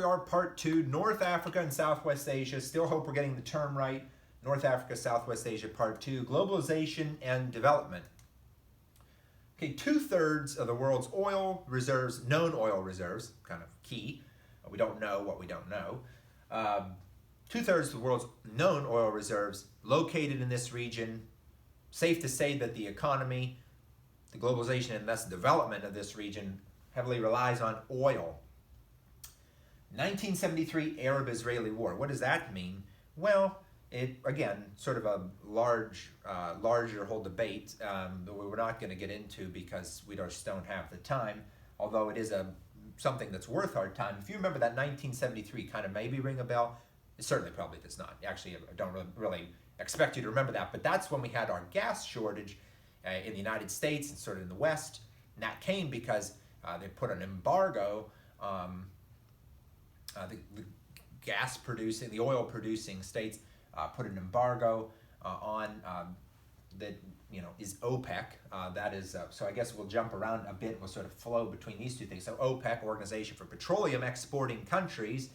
we are, part 2, North Africa and Southwest Asia. Still hope we're getting the term right. North Africa, Southwest Asia, part 2, globalization and development. Okay, 2/3 of the world's oil reserves, known oil reserves, kind of key. We don't know what we don't know. 2/3 of the world's known oil reserves located in this region. Safe to say that the economy, the globalization and thus development of this region heavily relies on oil. 1973 Arab-Israeli War. What does that mean? Well, it, again, sort of a larger whole debate that we're not going to get into because we just don't have the time, although it is something that's worth our time. If you remember that 1973, kind of maybe ring a bell. It certainly probably does not. Actually, I don't really expect you to remember that, but that's when we had our gas shortage in the United States and sort of in the West, and that came because they put an embargo. The oil producing states put an embargo on that is OPEC. That is so. I guess we'll jump around a bit. We'll sort of flow between these two things. So OPEC, Organization for Petroleum Exporting Countries,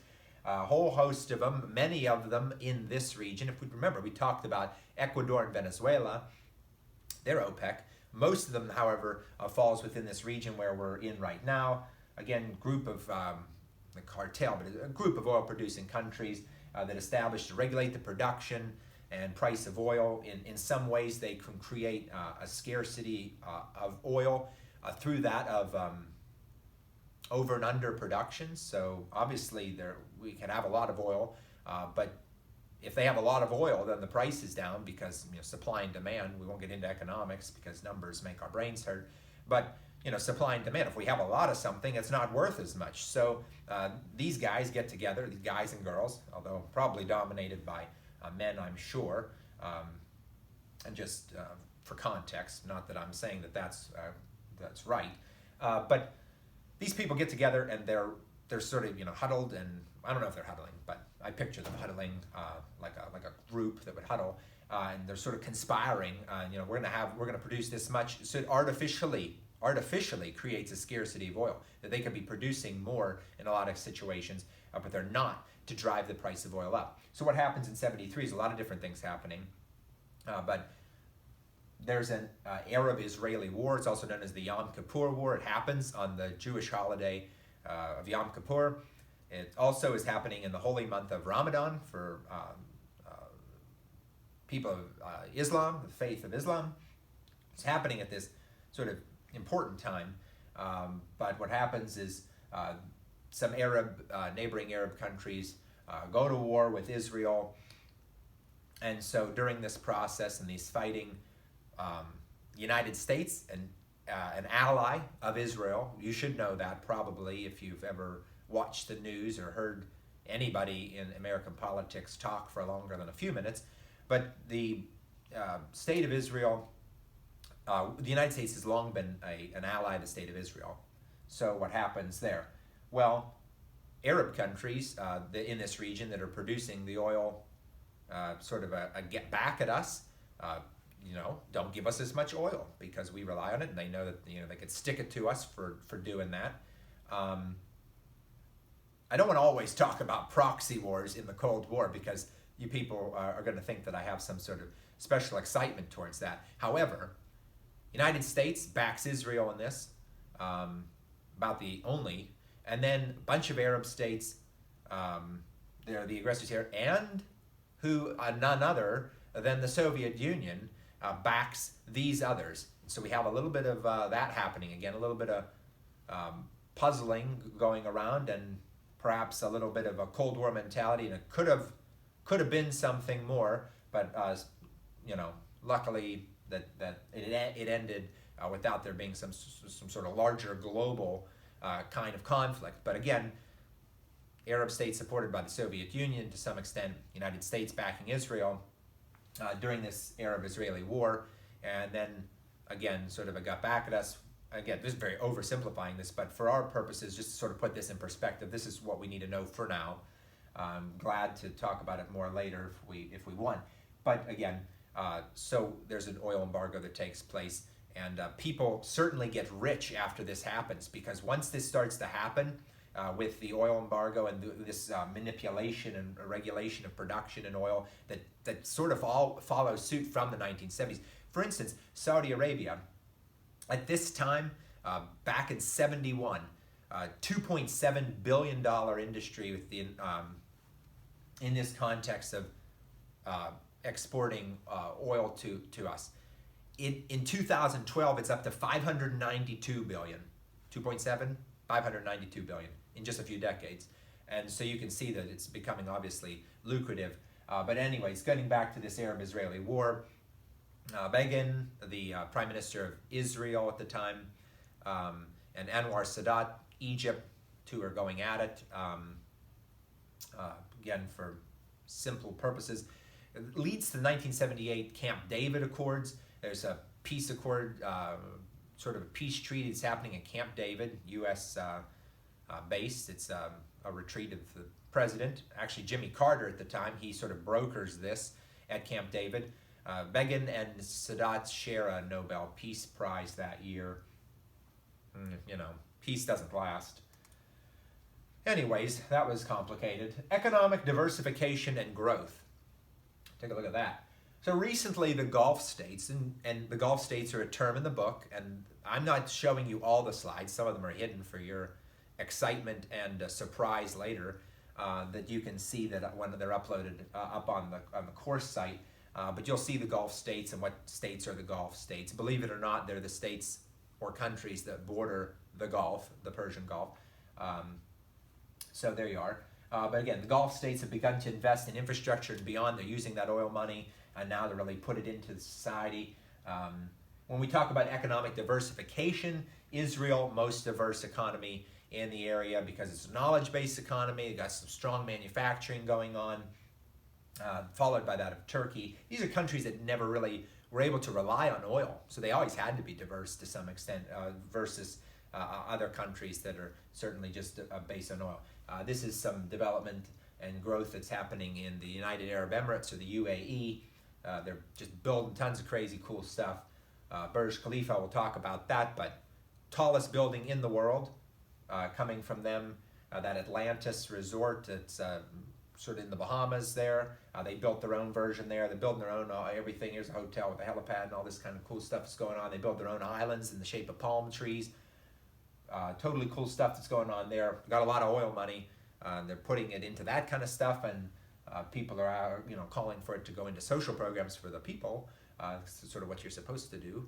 a whole host of them, many of them in this region. If we remember, we talked about Ecuador and Venezuela. They're OPEC. Most of them, however, falls within this region where we're in right now. Again, group of the cartel, but a group of oil-producing countries that established to regulate the production and price of oil. In some ways, they can create a scarcity of oil through that of over and under production. So obviously, we can have a lot of oil, but if they have a lot of oil, then the price is down because supply and demand. We won't get into economics because numbers make our brains hurt, but supply and demand. If we have a lot of something, it's not worth as much. So these guys get together, these guys and girls, although probably dominated by men, I'm sure. And just for context, not that I'm saying that that's right, but these people get together and they're sort of huddled, and I don't know if they're huddling, but I picture them huddling like a group that would huddle, and they're sort of conspiring. We're gonna produce this much. So it artificially creates a scarcity of oil, that they could be producing more in a lot of situations, but they're not, to drive the price of oil up. So what happens in 73 is a lot of different things happening, but there's an Arab-Israeli war. It's also known as the Yom Kippur War. It happens on the Jewish holiday of Yom Kippur. It also is happening in the holy month of Ramadan for people of Islam, the faith of Islam. It's happening at this sort of important time, but what happens is some neighboring Arab countries go to war with Israel, and so during this process and these fighting, the United States, an ally of Israel, you should know that probably if you've ever watched the news or heard anybody in American politics talk for longer than a few minutes, but the state of Israel, the United States has long been an ally of the state of Israel. So what happens there? Well, Arab countries in this region that are producing the oil sort of get back at us, don't give us as much oil because we rely on it, and they know that they could stick it to us for doing that. I don't want to always talk about proxy wars in the Cold War because you people are going to think that I have some sort of special excitement towards that. However, United States backs Israel in this, about the only, and then a bunch of Arab states, they're the aggressors here, and who none other than the Soviet Union backs these others. So we have a little bit of that happening again, a little bit of puzzling going around, and perhaps a little bit of a Cold War mentality, and it could have been something more, but luckily that it ended without there being some sort of larger global kind of conflict. But again, Arab states supported by the Soviet Union to some extent, United States backing Israel during this Arab-Israeli war, and then again sort of it got back at us. Again, this is very oversimplifying this, but for our purposes, just to sort of put this in perspective, this is what we need to know for now. I'm glad to talk about it more later if we want. But again, so there's an oil embargo that takes place, and people certainly get rich after this happens, because once this starts to happen, with the oil embargo and this manipulation and regulation of production in oil that sort of all follows suit from the 1970s. For instance, Saudi Arabia, at this time, back in 71, $2.7 billion industry within, in this context of exporting oil to us. In 2012, it's up to 592 billion. 2.7, 592 billion in just a few decades. And so you can see that it's becoming obviously lucrative. But anyways, getting back to this Arab-Israeli war, Begin, the Prime Minister of Israel at the time, and Anwar Sadat, Egypt, two are going at it, again for simple purposes. It leads to the 1978 Camp David Accords. There's a peace accord, sort of a peace treaty that's happening at Camp David, U.S. Based. It's a retreat of the president. Actually, Jimmy Carter at the time, he sort of brokers this at Camp David. Begin and Sadat share a Nobel Peace Prize that year. You know, peace doesn't last. Anyways, that was complicated. Economic diversification and growth. Take a look at that. So recently the Gulf states, and the Gulf states are a term in the book, and I'm not showing you all the slides. Some of them are hidden for your excitement and surprise later, that you can see that when they're uploaded up on the course site. But you'll see the Gulf states and what states are the Gulf states. Believe it or not, they're the states or countries that border the Gulf, the Persian Gulf. So there you are. But again, the Gulf states have begun to invest in infrastructure and beyond. They're using that oil money and now to really put it into society. When we talk about economic diversification, Israel, most diverse economy in the area because it's a knowledge-based economy. They've got some strong manufacturing going on. Followed by that of Turkey. These are countries that never really were able to rely on oil, so they always had to be diverse to some extent versus other countries that are certainly just based on oil. This is some development and growth that's happening in the United Arab Emirates or the UAE. They're just building tons of crazy cool stuff. Burj Khalifa, we'll talk about that, but tallest building in the world coming from them, that Atlantis resort that's sort of in the Bahamas there. They built their own version there. They're building their own everything. Here's a hotel with a helipad and all this kind of cool stuff that's going on. They built their own islands in the shape of palm trees. Totally cool stuff that's going on there. Got a lot of oil money. They're putting it into that kind of stuff, and people are calling for it to go into social programs for the people. It's sort of what you're supposed to do.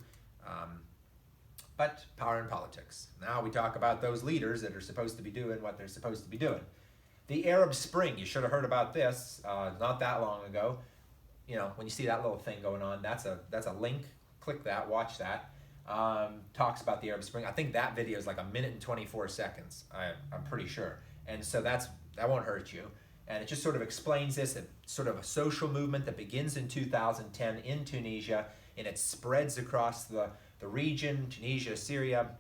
But power and politics. Now we talk about those leaders that are supposed to be doing what they're supposed to be doing. The Arab Spring, you should have heard about this not that long ago. You know, when you see that little thing going on, that's a link. Click that, watch that. Talks about the Arab Spring. I think that video is like 1 minute and 24 seconds. I'm pretty sure. And so that won't hurt you. And it just sort of explains this, sort of a social movement that begins in 2010 in Tunisia, and it spreads across the region, Tunisia, Syria,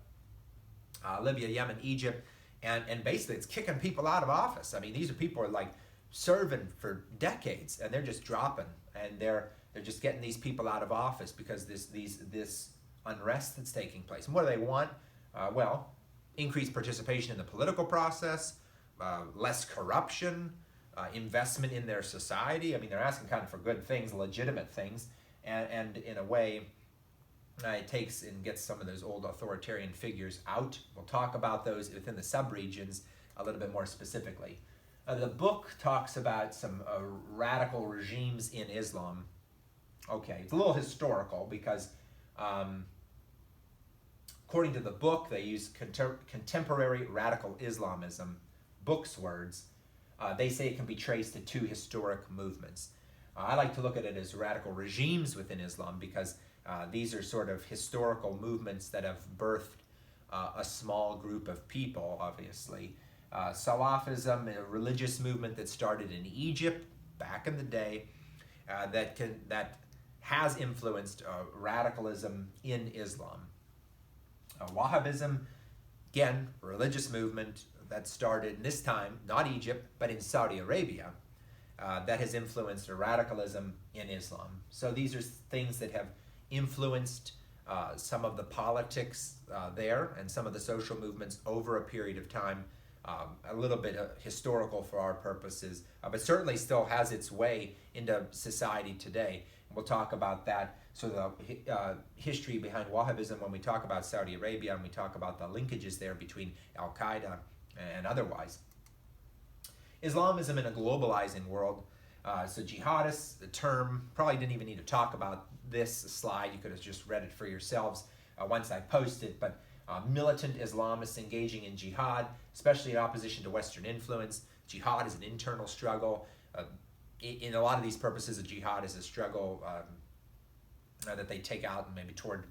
Libya, Yemen, Egypt. And basically it's kicking people out of office. I mean, these are people who are like serving for decades, and they're just dropping, and they're just getting these people out of office because this unrest that's taking place. And what do they want? Well, increased participation in the political process, less corruption, investment in their society. I mean, they're asking kind of for good things, legitimate things, and in a way, it takes and gets some of those old authoritarian figures out. We'll talk about those within the subregions a little bit more specifically. The book talks about some radical regimes in Islam. Okay, it's a little historical because according to the book, they use contemporary radical Islamism, book's words. They say it can be traced to two historic movements. I like to look at it as radical regimes within Islam because these are sort of historical movements that have birthed a small group of people, obviously. Salafism, a religious movement that started in Egypt back in the day, that has influenced radicalism in Islam. Wahhabism, again, religious movement that started in this time, not Egypt, but in Saudi Arabia, that has influenced radicalism in Islam. So these are things that have influenced some of the politics there and some of the social movements over a period of time a little bit historical for our purposes, but certainly still has its way into society today. And we'll talk about that, so the history behind Wahhabism when we talk about Saudi Arabia, and we talk about the linkages there between Al-Qaeda and otherwise. Islamism in a globalizing world. So jihadists, the term, probably didn't even need to talk about this slide. You could have just read it for yourselves once I post it, but militant Islamists engaging in jihad, especially in opposition to Western influence. Jihad is an internal struggle. In a lot of these purposes, a jihad is a struggle that they take out and maybe toward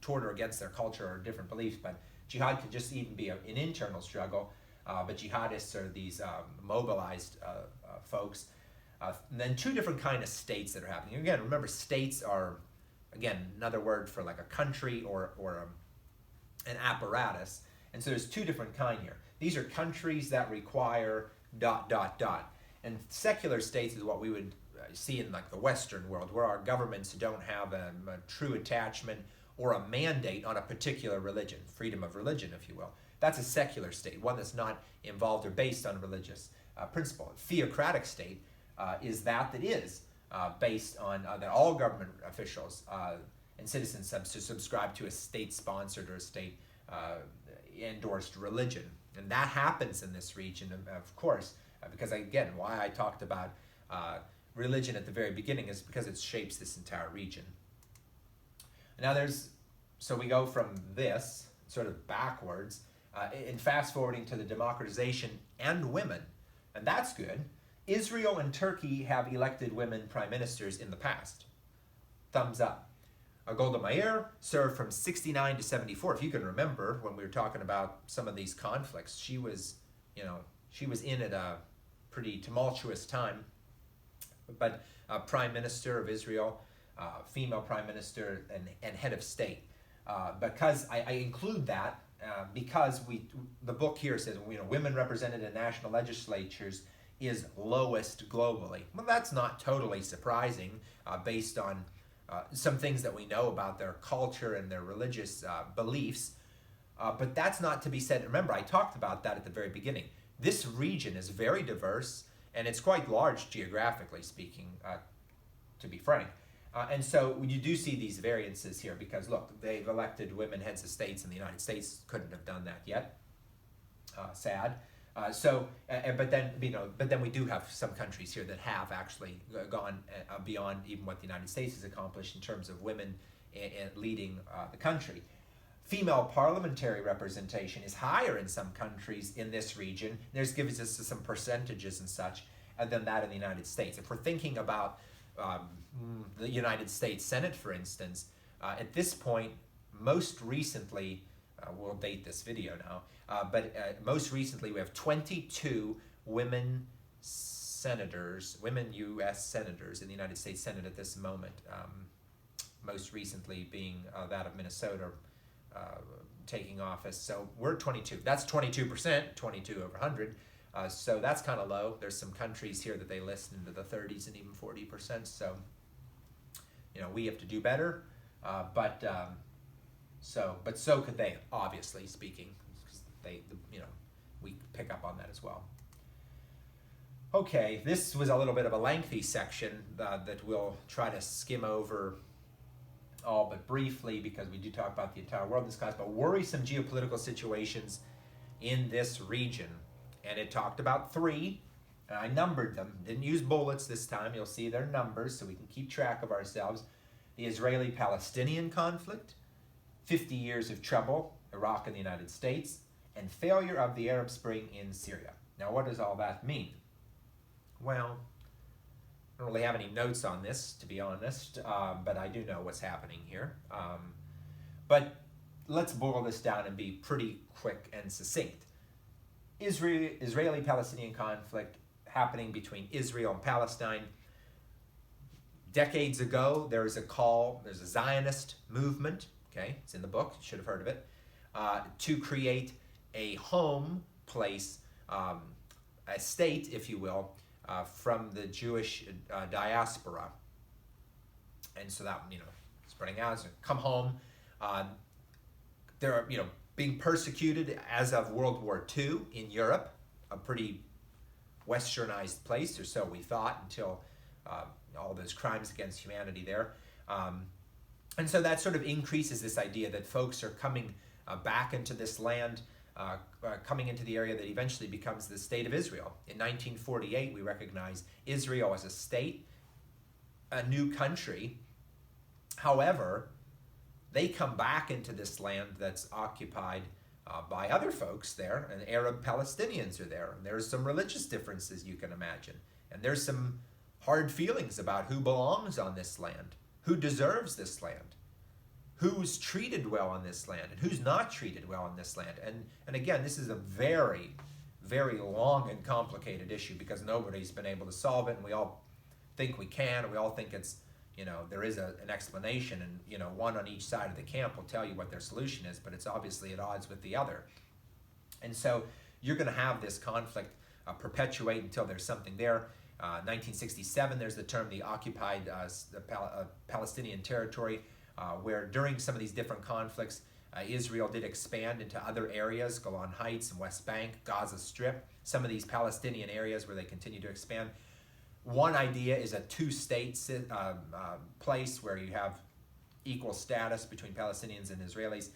or against their culture or different beliefs. But jihad could just even be an internal struggle. But jihadists are these mobilized folks. And then two different kind of states that are happening. Again, remember, states are, again, another word for like a country or an apparatus. And so there's two different kind here. These are countries that require ... And secular states is what we would see in like the Western world, where our governments don't have a true attachment or a mandate on a particular religion, freedom of religion, if you will. That's a secular state, one that's not involved or based on religious principle. A theocratic state is that is based on that all government officials and citizens subscribe to a state-sponsored or state-endorsed religion. And that happens in this region, of course, because, again, why I talked about religion at the very beginning is because it shapes this entire region. Now so we go from this sort of backwards in fast forwarding to the democratization and women, and that's good. Israel and Turkey have elected women prime ministers in the past. Thumbs up. Golda Meir served from 69 to 74. If you can remember, when we were talking about some of these conflicts, she was in at a pretty tumultuous time. But prime minister of Israel, female prime minister and head of state. Because I include that because the book here says women represented in national legislatures is lowest globally. Well, that's not totally surprising based on some things that we know about their culture and their religious beliefs. But that's not to be said. Remember, I talked about that at the very beginning. This region is very diverse, and it's quite large geographically speaking, to be frank. And so you do see these variances here because, look, they've elected women heads of states, and the United States couldn't have done that yet. Sad. But then we do have some countries here that have actually gone beyond even what the United States has accomplished in terms of women leading the country. Female parliamentary representation is higher in some countries in this region. There's gives us some percentages and such than that in the United States. If we're thinking about the United States Senate, for instance, at this point, most recently, we'll date this video now, but most recently we have 22 women senators, women U.S. senators in the United States Senate at this moment, most recently being that of Minnesota taking office. So we're 22. That's 22%, 22 over 100. So that's kind of low. There's some countries here that they list into the 30s and even 40%. So, we have to do better. But so could they, obviously speaking. We pick up on that as well. Okay, this was a little bit of a lengthy section that we'll try to skim over all but briefly because we do talk about the entire world in this class, but worrisome geopolitical situations in this region. And it talked about 3, and I numbered them. Didn't use bullets this time. You'll see their numbers so we can keep track of ourselves. The Israeli-Palestinian conflict, 50 years of trouble, Iraq and the United States, and failure of the Arab Spring in Syria. Now, what does all that mean? Well, I don't really have any notes on this, to be honest, but I do know what's happening here. But let's boil this down and be pretty quick and succinct. Israeli-Palestinian conflict happening between Israel and Palestine. Decades ago, there's a Zionist movement, okay, it's in the book, you should have heard of it, to create a home place, a state, if you will, from the Jewish diaspora. And so that, spreading out, so come home. There are, being persecuted as of World War II in Europe, a pretty westernized place, or so we thought, until all those crimes against humanity there. And so that sort of increases this idea that folks are coming back into this land, coming into the area that eventually becomes the State of Israel. In 1948, we recognize Israel as a state, a new country. However, they come back into this land that's occupied by other folks there, and Arab Palestinians are there, and there's some religious differences you can imagine, and there's some hard feelings about who belongs on this land, who deserves this land, who's treated well on this land, and who's not treated well on this land. And again, this is a very, very long and complicated issue, because nobody's been able to solve it, and we all think we can, and we all think it's, there is an explanation, and one on each side of the camp will tell you what their solution is, but it's obviously at odds with the other. And so you're going to have this conflict perpetuate until there's something there. 1967, there's the term the occupied Palestinian territory, where during some of these different conflicts, Israel did expand into other areas, Golan Heights and West Bank, Gaza Strip, some of these Palestinian areas where they continue to expand. One idea is a two-state place where you have equal status between Palestinians and Israelis.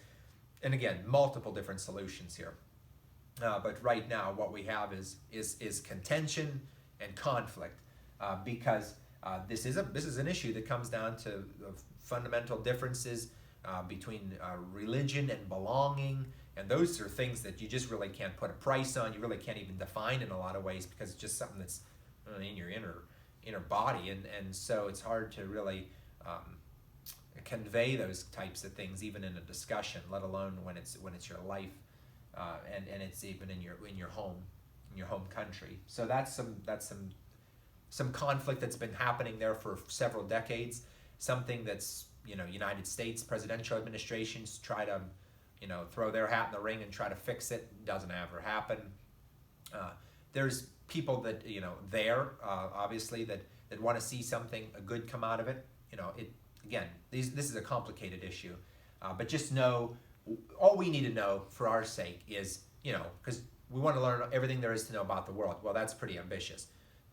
And again, multiple different solutions here. But right now, what we have is contention and conflict, because this is an issue that comes down to fundamental differences between religion and belonging, and those are things that you just really can't put a price on. You really can't even define in a lot of ways, because it's just something that's in your inner body, and so it's hard to really convey those types of things even in a discussion, let alone when it's your life, and it's even in your home country. So that's some conflict that's been happening there for several decades. Something that's United States presidential administrations try to throw their hat in the ring and try to fix it. Doesn't ever happen. There's people that obviously that want to see something good come out of it. This is a complicated issue, but just know, all we need to know for our sake is, because we want to learn everything there is to know about the world. Well, that's pretty ambitious,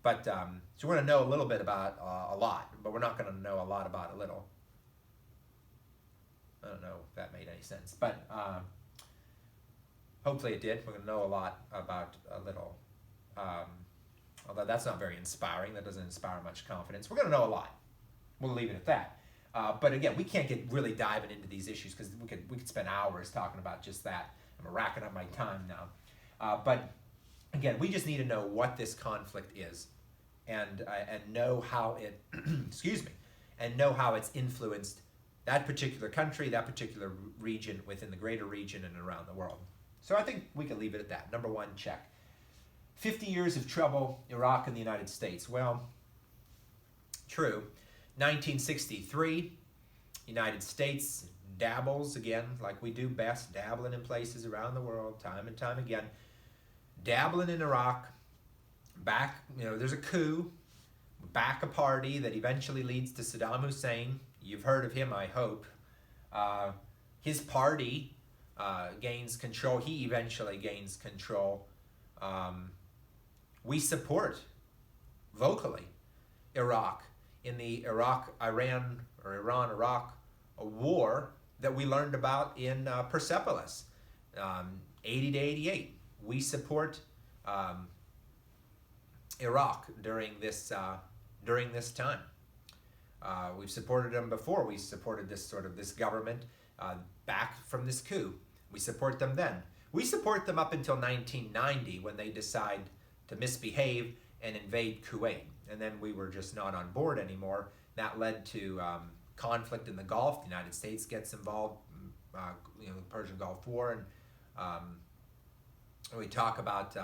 but so we're going to know a little bit about a lot, but we're not going to know a lot about a little. I don't know if that made any sense, but hopefully it did. We're going to know a lot about a little. Although that's not very inspiring. That doesn't inspire much confidence. We're going to know a lot. We'll leave it at that. But again, we can't get really diving into these issues, because we could spend hours talking about just that. I'm racking up my time now. But again, we just need to know what this conflict is, and know how it and know how it's influenced that particular country, that particular region within the greater region and around the world. So I think we can leave it at that. Number one, check. 50 years of trouble, Iraq and the United States. Well, true. 1963, United States dabbles again, like we do best, dabbling in places around the world, time and time again. Dabbling in Iraq, there's a coup, back a party that eventually leads to Saddam Hussein. You've heard of him, I hope. His party gains control. He eventually gains control. We support vocally Iraq in the Iran-Iraq war that we learned about in Persepolis, 80 to 88. We support Iraq during this time. We've supported them before. We supported this government back from this coup. We support them then. We support them up until 1990, when they decide to misbehave and invade Kuwait. And then we were just not on board anymore. That led to conflict in the Gulf. The United States gets involved, the Persian Gulf War, and we talk about.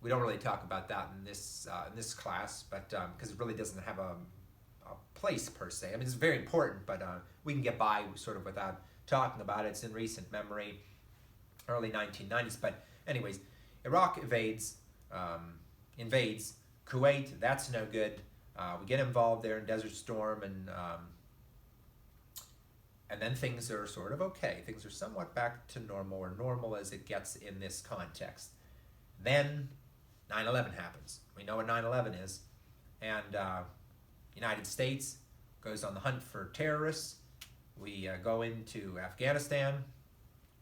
We don't really talk about that in this class, but because it really doesn't have a place per se. I mean, it's very important, but we can get by sort of without talking about it. It's in recent memory, early 1990s. But anyways, Iraq invades Kuwait. That's no good. We get involved there in Desert Storm, and And then things are sort of okay. Things are somewhat back to normal, or normal as it gets in this context. Then 9/11 happens. We know what 9/11 is. And United States goes on the hunt for terrorists. We go into Afghanistan,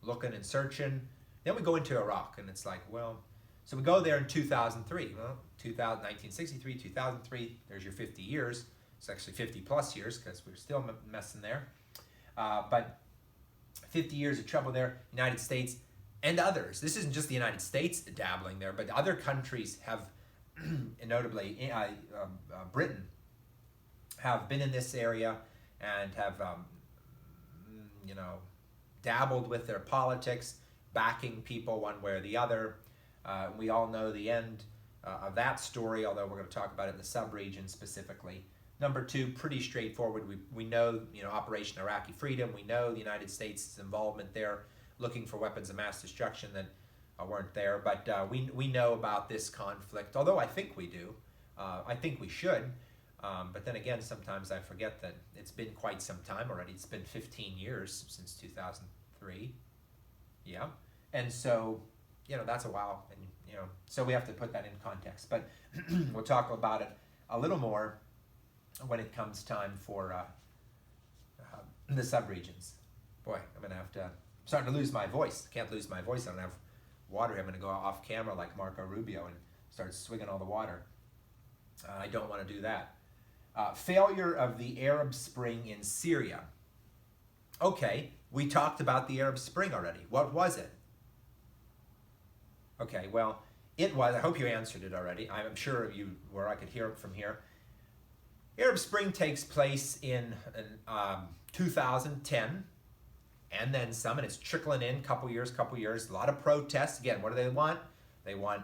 looking and searching. Then we go into Iraq, and it's like, well, so we go there in 2003. Well, 1963, 2003, there's your 50 years. It's actually 50 plus years because we're still messing there. But 50 years of trouble there, United States and others. This isn't just the United States dabbling there, but other countries have, notably Britain, have been in this area and have, dabbled with their politics, backing people one way or the other. We all know the end of that story, although we're going to talk about it in the sub-region specifically. Number two, pretty straightforward. We know, Operation Iraqi Freedom. We know the United States' involvement there, looking for weapons of mass destruction that weren't there. But we know about this conflict, although I think we do. I think we should. But then again, sometimes I forget that it's been quite some time already. It's been 15 years since 2003. Yeah. And so, that's a while. And, so we have to put that in context. But we'll talk about it a little more when it comes time for the subregions. Boy, I'm starting to lose my voice. Can't lose my voice. I don't have water. I'm going to go off camera like Marco Rubio and start swigging all the water. I don't want to do that. Failure of the Arab Spring in Syria. Okay, we talked about the Arab Spring already. What was it? Okay, well, it was, I hope you answered it already. I'm sure you were, I could hear it from here. Arab Spring takes place in 2010, and then some, and it's trickling in couple years, a lot of protests. Again, what do they want? They want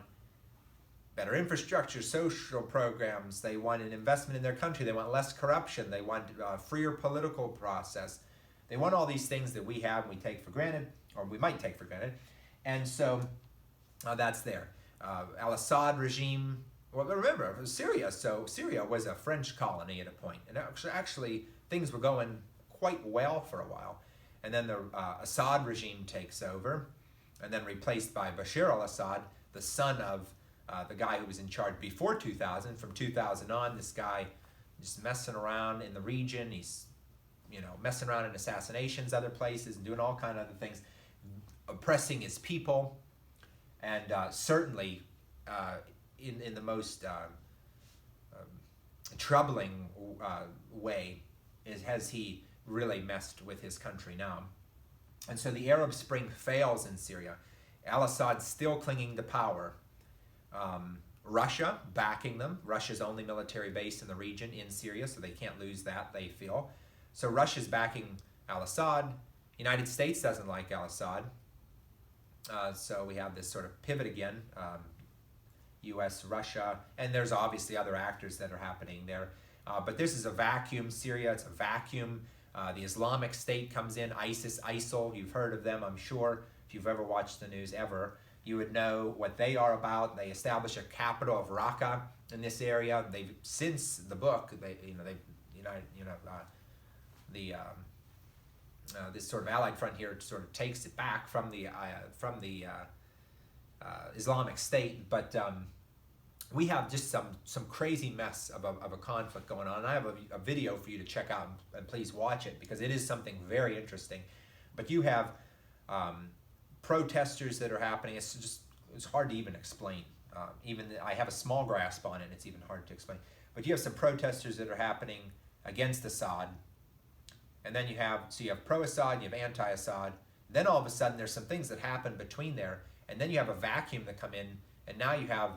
better infrastructure, social programs. They want an investment in their country. They want less corruption. They want a freer political process. They want all these things that we have and we take for granted, or we might take for granted. And so that's there. Al-Assad regime, well, remember, it was Syria. So Syria was a French colony at a point. And actually things were going quite well for a while. And then the Assad regime takes over, and then replaced by Bashar al-Assad, the son of the guy who was in charge before 2000. From 2000 on, this guy just messing around in the region. He's, messing around in assassinations, other places, and doing all kind of other things, oppressing his people, and certainly in the most troubling way has he really messed with his country now. And so the Arab Spring fails in Syria. Al-Assad's still clinging to power. Russia backing them. Russia's only military base in the region in Syria, so they can't lose that, they feel. So Russia's backing al-Assad. United States doesn't like al-Assad. So we have this sort of pivot again. U.S., Russia, and there's obviously other actors that are happening there. But this is a vacuum. Syria, it's a vacuum. The Islamic State comes in. ISIS, ISIL, you've heard of them, I'm sure. If you've ever watched the news ever, you would know what they are about. They establish a capital of Raqqa in this area. They've, since the book, this sort of Allied front here sort of takes it back from the Islamic State, but we have just some crazy mess of a conflict going on. And I have a video for you to check out, and please watch it because it is something very interesting. But you have protesters that are happening. It's hard to even explain. Even I have a small grasp on it, and it's even hard to explain. But you have some protesters that are happening against Assad, and then you have pro-Assad, you have anti-Assad. Then all of a sudden there's some things that happen between there, and then you have a vacuum that come in, and now you have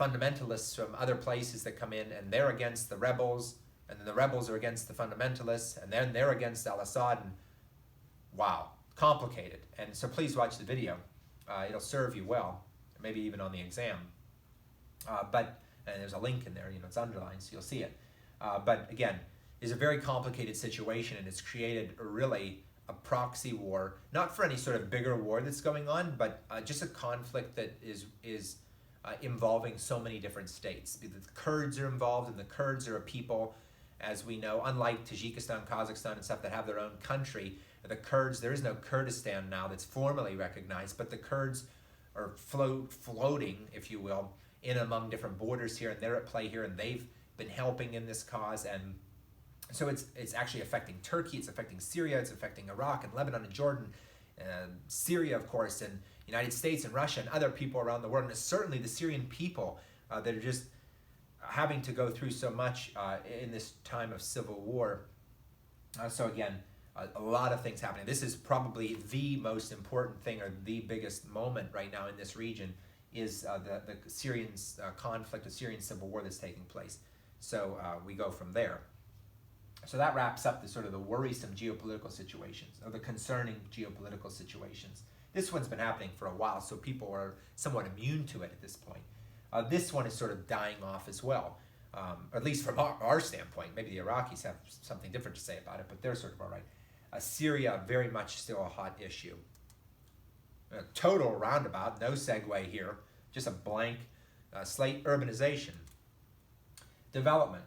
fundamentalists from other places that come in, and they're against the rebels, and then the rebels are against the fundamentalists, and then they're against al-Assad, and wow, complicated. And so please watch the video. It'll serve you well, maybe even on the exam. And there's a link in there, it's underlined, so you'll see it. But again, it's a very complicated situation, and it's created really a proxy war, not for any sort of bigger war that's going on, but just a conflict that is involving so many different states. The Kurds are involved, and the Kurds are a people as we know, unlike Tajikistan, Kazakhstan, and stuff that have their own country, the Kurds, there is no Kurdistan now that's formally recognized, but the Kurds are floating, if you will, in among different borders here, and they're at play here, and they've been helping in this cause. And so it's actually affecting Turkey, it's affecting Syria, it's affecting Iraq and Lebanon and Jordan, and Syria, of course, and United States and Russia and other people around the world, and certainly the Syrian people that are just having to go through so much in this time of civil war. So again, a lot of things happening. This is probably the most important thing, or the biggest moment right now in this region, is the Syrian conflict, the Syrian civil war that's taking place. So we go from there. So that wraps up the sort of the worrisome geopolitical situations, or the concerning geopolitical situations. This one's been happening for a while, so people are somewhat immune to it at this point. This one is sort of dying off as well, at least from our standpoint. Maybe the Iraqis have something different to say about it, but they're sort of all right. Syria, very much still a hot issue. A total roundabout, no segue here, just a blank slate. Urbanization. Development.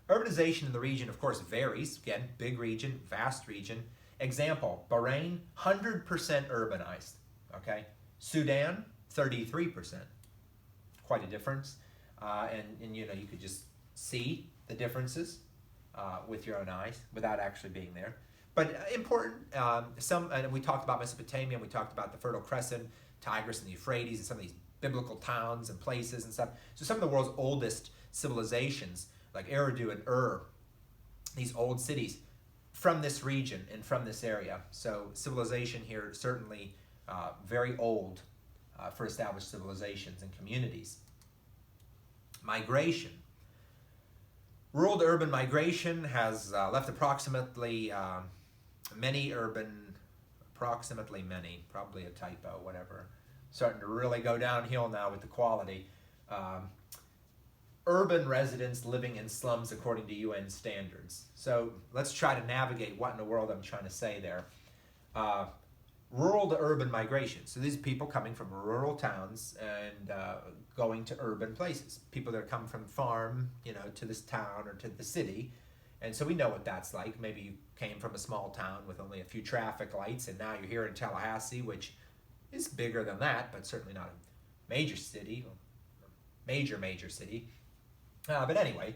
Urbanization in the region, of course, varies. Again, big region, vast region. Example, Bahrain, 100% urbanized. Okay, Sudan, 33%. Quite a difference. And you know, you could just see the differences with your own eyes without actually being there. But important, and we talked about Mesopotamia, and we talked about the Fertile Crescent, Tigris and the Euphrates, and some of these biblical towns and places and stuff. So some of the world's oldest civilizations, like Eridu and Ur, these old cities, from this region and from this area. So civilization here certainly very old for established civilizations and communities. Migration. Rural to urban migration has left approximately many, probably a typo, whatever. Starting to really go downhill now with the quality. Urban residents living in slums according to UN standards. So let's try to navigate what in the world I'm trying to say there. Rural to urban migration. So these are people coming from rural towns and going to urban places. People that are coming from farm, you know, to this town or to the city. And so we know what that's like. Maybe you came from a small town with only a few traffic lights, and now you're here in Tallahassee, which is bigger than that, but certainly not a major city, major city. But anyway,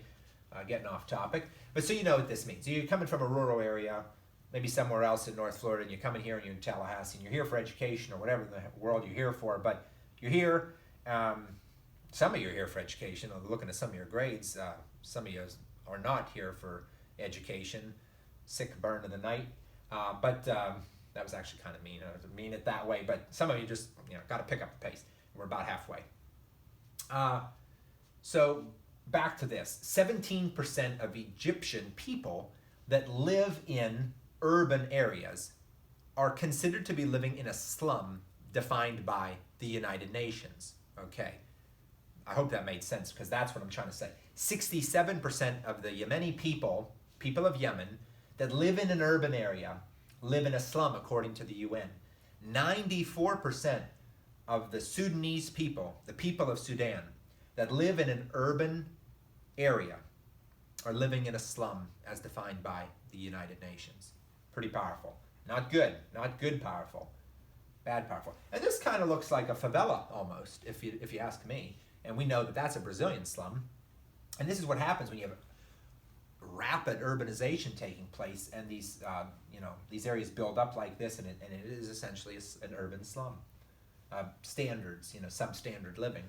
getting off topic. But so you know what this means. So you're coming from a rural area, maybe somewhere else in North Florida, and you're coming here and you're in Tallahassee, and you're here for education or whatever in the world you're here for, but you're here, some of you are here for education. Looking at some of your grades, some of you are not here for education, sick burn of the night, but that was actually kind of mean. I didn't mean it that way, but some of you just, you know, got to pick up the pace. We're about halfway. So back to this, 17% of Egyptian people that live in urban areas are considered to be living in a slum defined by the United Nations. Okay, I hope that made sense, because that's what I'm trying to say. 67% of the Yemeni people of Yemen that live in an urban area live in a slum according to the UN. 94% of the Sudanese people, the people of Sudan, that live in an urban area are living in a slum as defined by the United Nations. Pretty powerful. Not good powerful. Bad powerful. And this kind of looks like a favela almost, if you ask me. And we know that that's a Brazilian slum. And this is what happens when you have rapid urbanization taking place, and these these areas build up like this, and it is essentially an urban slum. Standards, substandard living.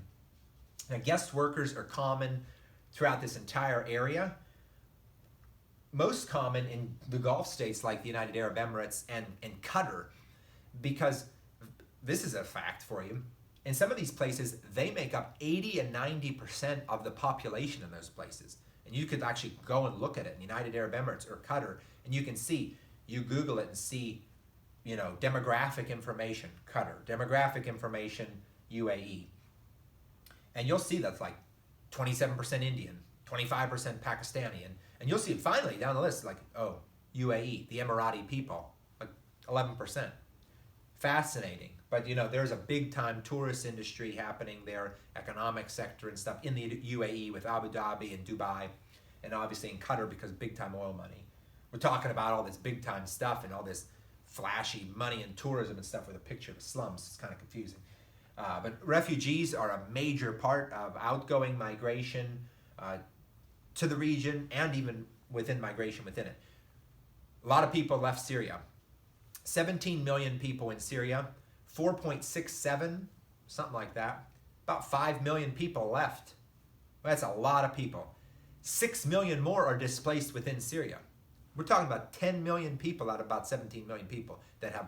Now, guest workers are common throughout this entire area. Most common in the Gulf states like the United Arab Emirates and Qatar, because this is a fact for you. In some of these places, they make up 80 and 90% of the population in those places. And you could actually go and look at it in United Arab Emirates or Qatar, and you can see, you Google it and see, demographic information, Qatar, demographic information, UAE. And you'll see that's like 27% Indian, 25% Pakistani, and you'll see finally down the list, like, oh, UAE, the Emirati people, like 11%. Fascinating. But there's a big time tourist industry happening there, economic sector and stuff in the UAE with Abu Dhabi and Dubai and obviously in Qatar because big time oil money. We're talking about all this big time stuff and all this flashy money and tourism and stuff with a picture of the slums. It's kind of confusing. But refugees are a major part of outgoing migration to the region and even within migration within it. A lot of people left Syria. 17 million people in Syria, 4.67, something like that. About 5 million people left. That's a lot of people. 6 million more are displaced within Syria. We're talking about 10 million people out of about 17 million people that have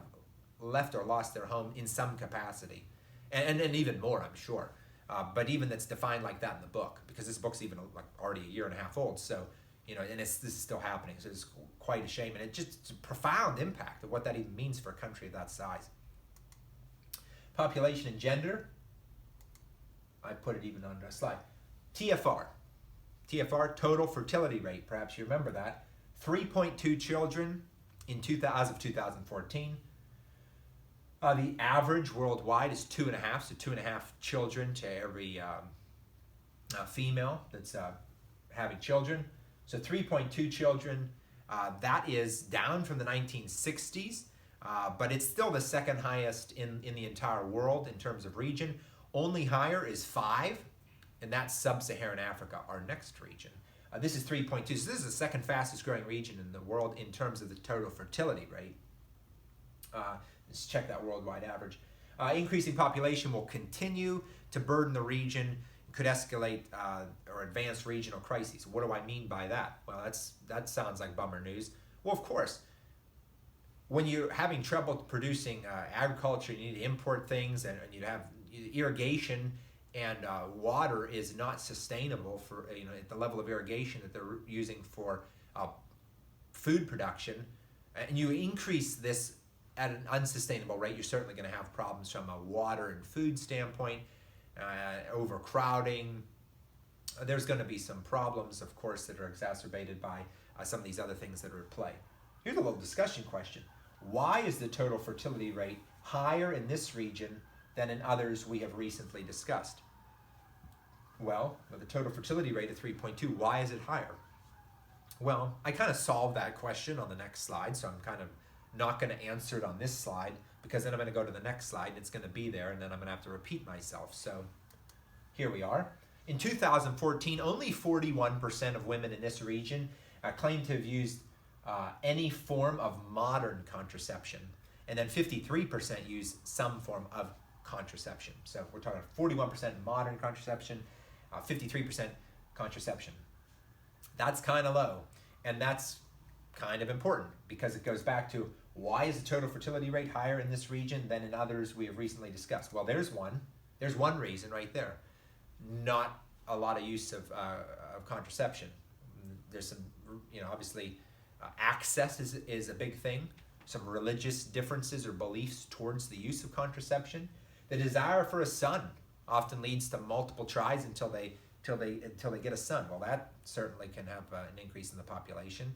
left or lost their home in some capacity. And even more, I'm sure. But even that's defined like that in the book, because this book's even like already a year and a half old. So, and this is still happening. So it's quite a shame. And it's a profound impact of what that even means for a country of that size. Population and gender. I put it even on a slide. TFR, total fertility rate. Perhaps you remember that. 3.2 children as of 2014. The average worldwide is 2.5, so 2.5 children to every female that's having children. So 3.2 children. That is down from the 1960s, but it's still the second highest in the entire world in terms of region. Only higher is 5, and that's Sub-Saharan Africa, our next region. This is 3.2, so this is the second fastest growing region in the world in terms of the total fertility rate. Let's check that worldwide average. Increasing population will continue to burden the region, could escalate or advance regional crises. What do I mean by that? Well, that sounds like bummer news. Well, of course, when you're having trouble producing agriculture, you need to import things, and you have irrigation, and water is not sustainable for at the level of irrigation that they're using for food production, and you increase this at an unsustainable rate, you're certainly going to have problems from a water and food standpoint, overcrowding. There's going to be some problems, of course, that are exacerbated by some of these other things that are at play. Here's a little discussion question. Why is the total fertility rate higher in this region than in others we have recently discussed? Well, with the total fertility rate of 3.2, why is it higher? Well, I kind of solved that question on the next slide, so I'm kind of not going to answer it on this slide, because then I'm going to go to the next slide and it's going to be there, and then I'm going to have to repeat myself. So here we are. In 2014, only 41% of women in this region claimed to have used any form of modern contraception, and then 53% used some form of contraception. So we're talking 41% modern contraception, 53% contraception. That's kind of low, and that's kind of important because it goes back to why is the total fertility rate higher in this region than in others we have recently discussed? Well, there's one reason right there. Not a lot of use of contraception. There's some, obviously access is a big thing. Some religious differences or beliefs towards the use of contraception. The desire for a son often leads to multiple tries until they get a son. Well, that certainly can have an increase in the population.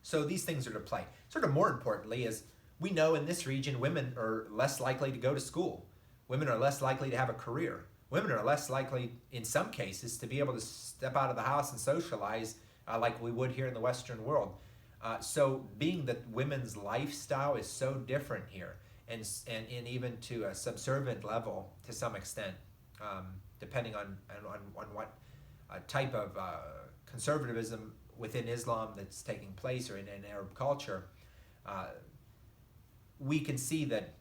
So these things are to play. Sort of more importantly is we know in this region women are less likely to go to school. Women are less likely to have a career. Women are less likely, in some cases, to be able to step out of the house and socialize like we would here in the Western world. So being that women's lifestyle is so different here, and even to a subservient level to some extent, depending on what type of conservatism within Islam that's taking place or in Arab culture, we can see that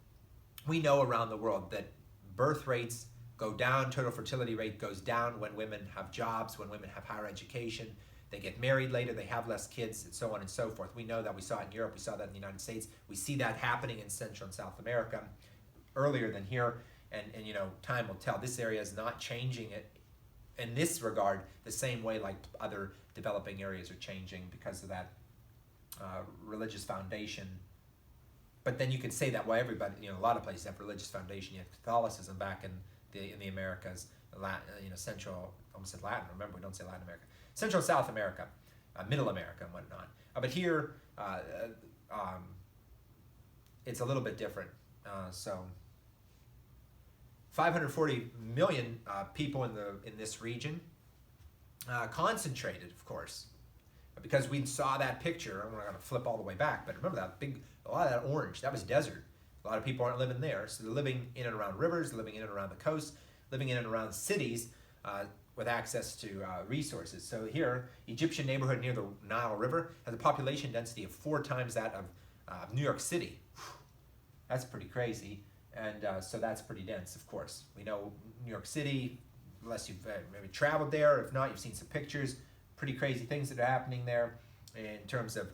we know around the world that birth rates go down, total fertility rate goes down when women have jobs, when women have higher education, they get married later, they have less kids, and so on and so forth. We know that. We saw it in Europe, we saw that in the United States. We see that happening in Central and South America earlier than here, and time will tell. This area is not changing it in this regard the same way like other developing areas are changing because of that religious foundation. But then you can say that, well, everybody, a lot of places have religious foundation. You have Catholicism back in the Americas, Central, almost said Latin. Remember, we don't say Latin America. Central and South America, Middle America and whatnot. But here, it's a little bit different. So 540 million people in this region. concentrated, of course, because we saw that picture. I'm not going to flip all the way back, but remember that a lot of that orange, that was desert. A lot of people aren't living there, so they're living in and around rivers, living in and around the coast, living in and around cities with access to resources. So here, Egyptian neighborhood near the Nile River has a population density of 4 times that of New York City. That's pretty crazy, and so that's pretty dense, of course. We know New York City, unless you've maybe traveled there. If not, you've seen some pictures. Pretty crazy things that are happening there in terms of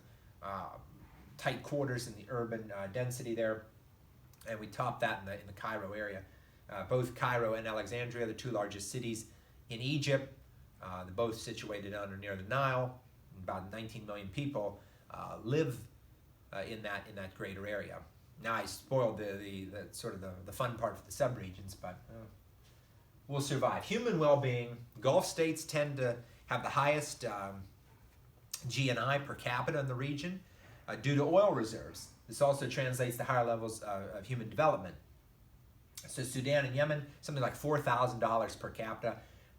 tight quarters in the urban density there. And we top that in the Cairo area. Both Cairo and Alexandria, the 2 largest cities in Egypt, they're both situated under near the Nile. About 19 million people live in that greater area. Now I spoiled the sort of the fun part for the subregions, but we'll survive. Human well-being. Gulf states tend to have the highest GNI per capita in the region due to oil reserves. This also translates to higher levels of human development. So Sudan and Yemen, something like $4,000 per capita.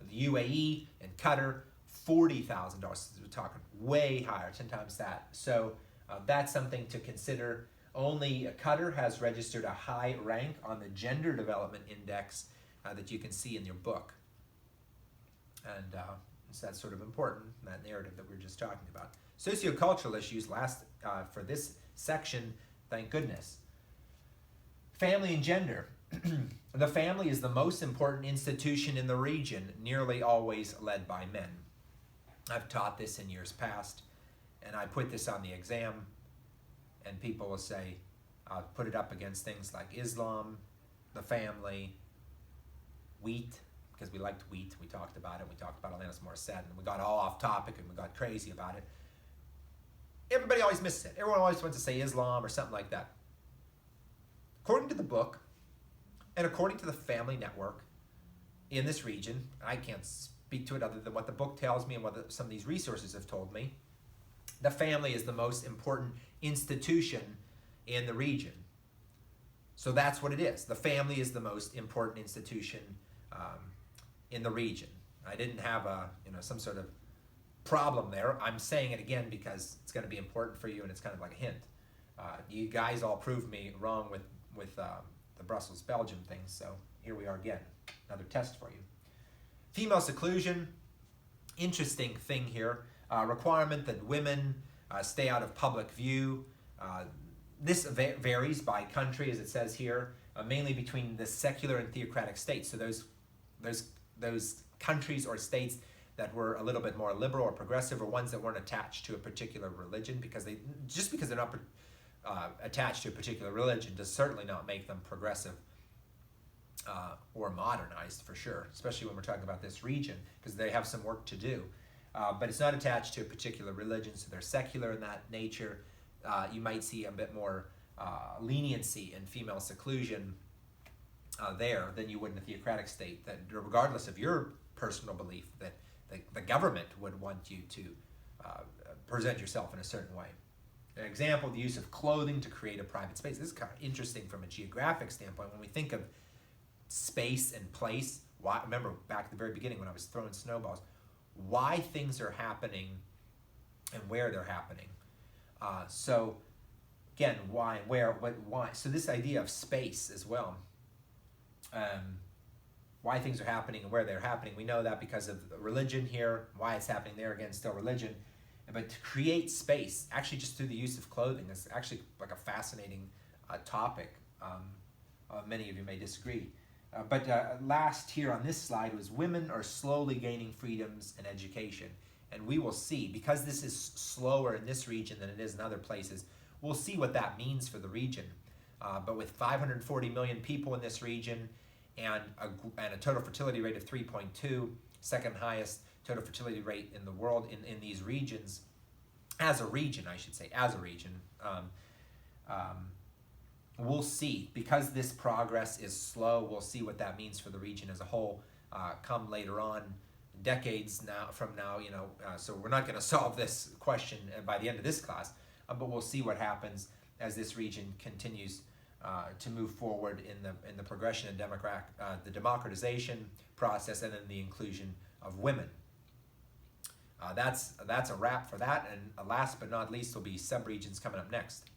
The UAE and Qatar, $40,000. We're talking way higher, 10 times that. So that's something to consider. Only Qatar has registered a high rank on the Gender Development Index that you can see in your book. And so that's sort of important, that narrative that we were just talking about. Sociocultural issues, last for this section, thank goodness. Family and gender. The family is the most important institution in the region, nearly always led by men. I've taught this in years past, and I put this on the exam, and people will say, put it up against things like Islam, the family, wheat, because we liked wheat, we talked about it, we talked about Alanis Morissette, and we got all off topic and we got crazy about it. Everybody always misses it. Everyone always wants to say Islam or something like that. According to the book, and according to the family network in this region, I can't speak to it other than what the book tells me and what some of these resources have told me, the family is the most important institution in the region. So that's what it is. The family is the most important institution in the region. I didn't have some sort of problem there. I'm saying it again because it's going to be important for you, and it's kind of like a hint. You guys all proved me wrong with the Brussels, Belgium thing, so here we are again. Another test for you. Female seclusion, interesting thing here. Requirement that women stay out of public view. This varies by country, as it says here, mainly between the secular and theocratic states. So those countries or states that were a little bit more liberal or progressive, or ones that weren't attached to a particular religion, because they're not attached to a particular religion does certainly not make them progressive or modernized, for sure, especially when we're talking about this region, because they have some work to do. But it's not attached to a particular religion, so they're secular in that nature. You might see a bit more leniency in female seclusion there than you would in a theocratic state, that regardless of your personal belief, that the government would want you to present yourself in a certain way. An example, the use of clothing to create a private space. This is kind of interesting from a geographic standpoint. When we think of space and place, remember back at the very beginning when I was throwing snowballs, why things are happening and where they're happening. So again, why, where, what, why. So this idea of space as well, why things are happening and where they're happening. We know that because of religion here, why it's happening there, again, still religion. But to create space, actually just through the use of clothing, is actually like a fascinating topic. Many of you may disagree. But last here on this slide was women are slowly gaining freedoms and education. And we will see, because this is slower in this region than it is in other places, we'll see what that means for the region. But with 540 million people in this region and a total fertility rate of 3.2, second highest total fertility rate in the world in these regions, as a region, I should say, as a region, we'll see, because this progress is slow, we'll see what that means for the region as a whole come later on, decades from now, so we're not going to solve this question by the end of this class, but we'll see what happens as this region continues to move forward in the progression and the democratization process, and then the inclusion of women. That's a wrap for that. And last but not least will be subregions coming up next.